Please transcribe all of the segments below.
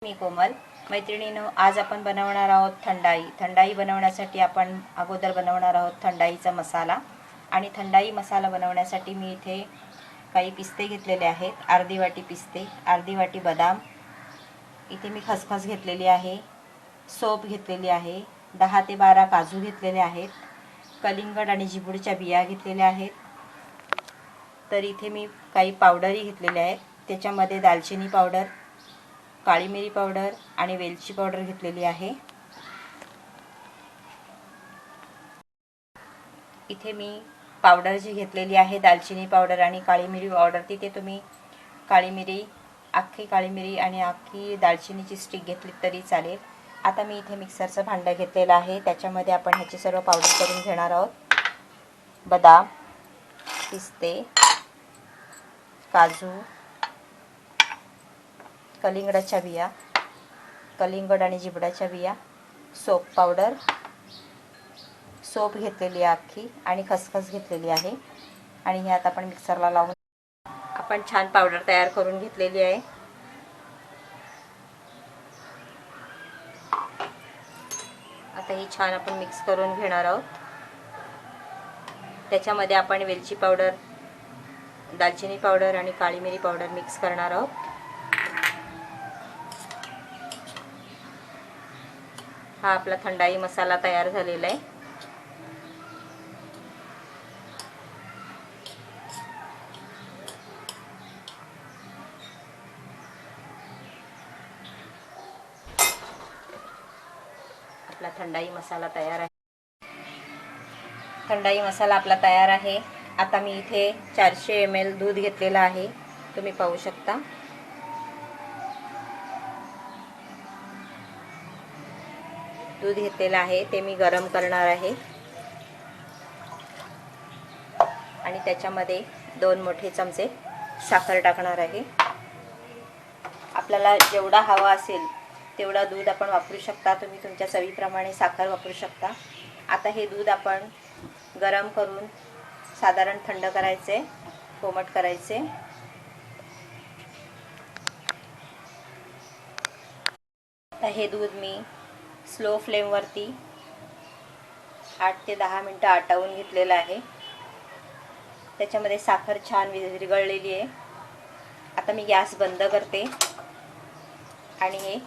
मी कोमल. मैत्रिणींनो, आज आपण बनवणार आहोत थंडाई. थंडाई बनवण्यासाठी आपण अगोदर बनवणार आहोत थंडाईचा मसाला. आणि थंडाई मसाला बनवण्यासाठी मी इथे काही पिस्ते घेतलेले आहेत. अर्धी वाटी पिस्ते, अर्धी वाटी बदाम, इथे मी खसखस घेतलेली आहे, सोप घेतलेली आहे, 10 ते 12 काजू घेतलेले आहेत, कलिंगड आणि जिबूडच्या बिया घेतलेल्या आहेत. तर इथे मी काही पावडरही घेतलेल्या आहेत. त्याच्यामध्ये दालचिनी पावडर, काळी मिरी पावडर आणि वेलची पावडर घेतलेली आहे. इथे मी पावडर जी घेतलेली आहे दालचिनी पावडर आणि काळी मिरी पावडर, तिथे तुम्ही काळी मिरी, अख्खी काळी मिरी आणि अख्खी दालचिनीची स्टिक घेतली तरी चालेल. आता मी इथे मिक्सरचं भांडं घेतलेलं आहे. त्याच्यामध्ये आपण ह्याची सर्व पावडर करून घेणार आहोत. बदाम, पिस्ते, काजू, कलिंगडाच्या बिया, कलिंगड आणि जिबडाच्या बिया, सोप पावडर, सोप घेतलेली आहे अख्खी आणि खसखस घेतलेली आहे. आणि हे आता आपण मिक्सरला लावून आपण छान पावडर तयार करून घेतलेली आहे. आता ही छान आपण मिक्स करून घेणार आहोत. त्याच्यामध्ये आपण वेलची पावडर, दालचिनी पावडर आणि काळी मिरी पावडर मिक्स करणार आहोत. हा आपला थंडाई मसाला तयार झालेला आहे. आपला थंडाई मसाला तयार आहे. थंडाई मसाला आपला तयार आहे. आता मी इथे 400 ml दूध घेतलेलं आहे, तुम्ही पाहू शकता. दूध घेतलेलं आहे ते मी गरम करणार आहे आणि त्याच्यामध्ये 2 मोठे चमचे साखर टाकणार आहे. आपल्याला जेवढा हवा असेल तेवढा दूध आपण वापरू शकता. तुम्ही तुमच्या चवीप्रमाणे साखर वापरू शकता. आता हे दूध आपण गरम करून साधारण थंड करायचे, कोमट करायचे. आता हे दूध मी स्लो फ्लेमवरती 8 ते 10 मिनटं आटवून घेतलेलं आहे. त्याच्यामध्ये साखर छान विरघळलेली आहे. आता मी गॅस बंद करते आणि हे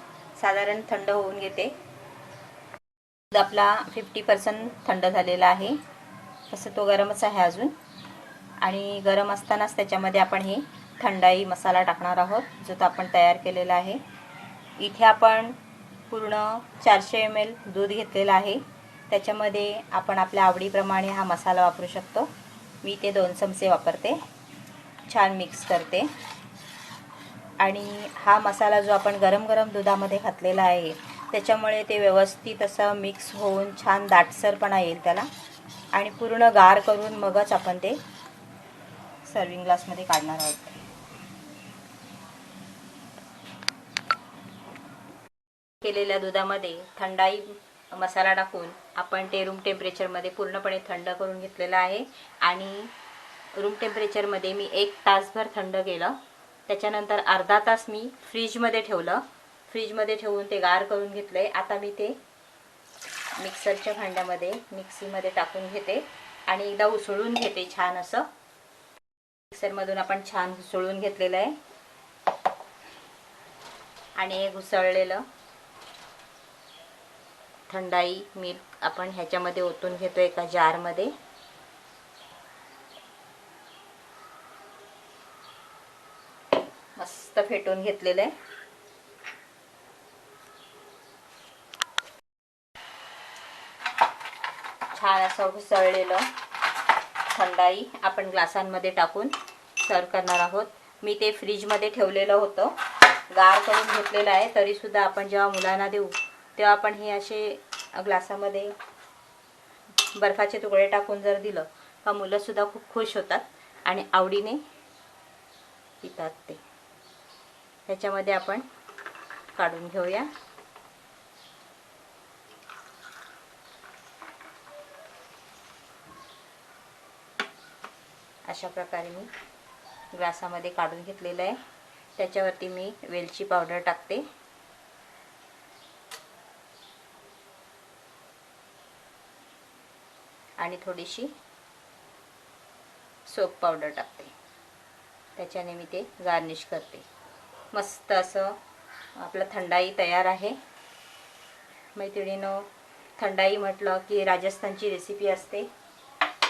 साधारण थंड होऊन घेते. दूध आपला 50% थंड झालेला आहे. तसं तो गरमच आहे अजून. आणि गरम असतानाच त्याच्यामध्ये आपण हे थंडाई मसाला टाकणार आहोत, जो तो आपण तयार केलेला आहे. इथे आपण पूर्ण 400 ml दूध घेतलेलं आहे. त्याच्यामध्ये आपण आपल्या आवडीप्रमाणे हा मसाला वापरू शकतो. मी ते 2 चमचे वापरते. छान मिक्स करते आणि हा मसाला जो आपण गरम गरम दुधामध्ये घातलेला आहे त्याच्यामुळे ते व्यवस्थित असं मिक्स होऊन छान दाटसरपणा येईल त्याला. आणि पूर्ण गार करून मगच आपण ते सर्विंग ग्लासमध्ये काढणार आहोत. केलेल्या दुधामध्ये थंडाई मसाला टाकून आपण ते रूम टेम्परेचरमध्ये पूर्णपणे थंड करून घेतलेलं आहे. आणि रूम टेम्परेचरमध्ये मी 1 तासभर थंड केलं. त्याच्यानंतर अर्धा तास मी फ्रीजमध्ये ठेवलं. फ्रीजमध्ये ठेवून ते गार करून घेतलं आहे. आता मी ते मिक्सरच्या भांड्यामध्ये मिक्सीमध्ये टाकून घेते आणि एकदा उसळून घेते छान असं. मिक्सरमधून आपण छान उसळून घेतलेलं आहे आणि हे घुसळलेलं थंडाई मिल्क आपण ह्याच्यामध्ये ओतून घेतो एका जारमध्ये. मस्त फेटून घेतलेलं आहे. छान असं घुसळलेलं थंडाई आपण ग्लासांमध्ये टाकून सर्व करणार आहोत. मी ते फ्रीजमध्ये ठेवलेलं होतं, गार करून घेतलेलं आहे. तरीसुद्धा आपण जेव्हा मुलांना देऊ तेव्हा आपण हे असे ग्लासामध्ये बर्फाचे तुकडे टाकून जर दिलं का मुलंसुद्धा खूप खुश होतात आणि आवडीने पितात ते. त्याच्यामध्ये आपण काढून घेऊया. अशा प्रकारे मी ग्लासामध्ये काढून घेतलेलं आहे. त्याच्यावरती मी वेलची पावडर टाकते. आणि थोडीशी सोप पावडर टाकते. त्याच्याने मी ते गार्निश करते. मस्त असं आपलं थंडाई तयार आहे. मैत्रिणींनो, थंडाई म्हटलं की राजस्थानची रेसिपी असते.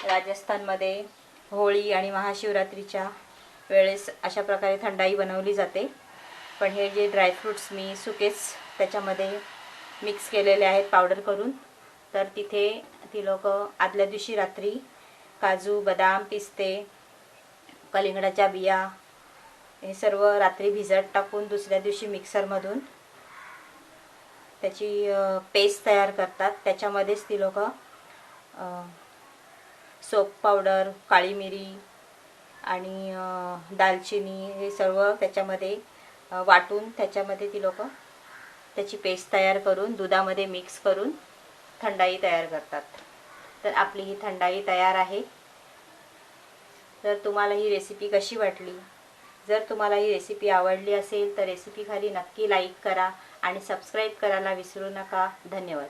राजस्थानमध्ये होळी आणि महाशिवरात्रीच्या वेळेस अशा प्रकारे थंडाई बनवली जाते. पण हे जे ड्रायफ्रूट्स मी सुकेच त्याच्यामध्ये मिक्स केलेले आहेत पावडर करून, तर तिथे ती लोक आदल्या दिवशी रात्री काजू, बदाम, पिस्ते, कलिंगडाच्या बिया हे सर्व रात्री भिजत टाकून दुसऱ्या दिवशी मिक्सरमधून त्याची पेस्ट तयार करतात. त्याच्यामध्येच ती लोक सोप पावडर, काळी मिरी आणि दालचिनी हे सर्व त्याच्यामध्ये वाटून त्याच्यामध्ये ती लोक त्याची पेस्ट तयार करून दुधामध्ये मिक्स करून थंडाई तयार करतात. तर आपली ही थंडाई तयार आहे. तर तुम्हाला ही रेसिपी कशी वाटली? जर तुम्हाला ही रेसिपी आवडली असेल तर रेसिपी खाली नक्की लाईक करा आणि सबस्क्राईब करायला विसरू नका. धन्यवाद.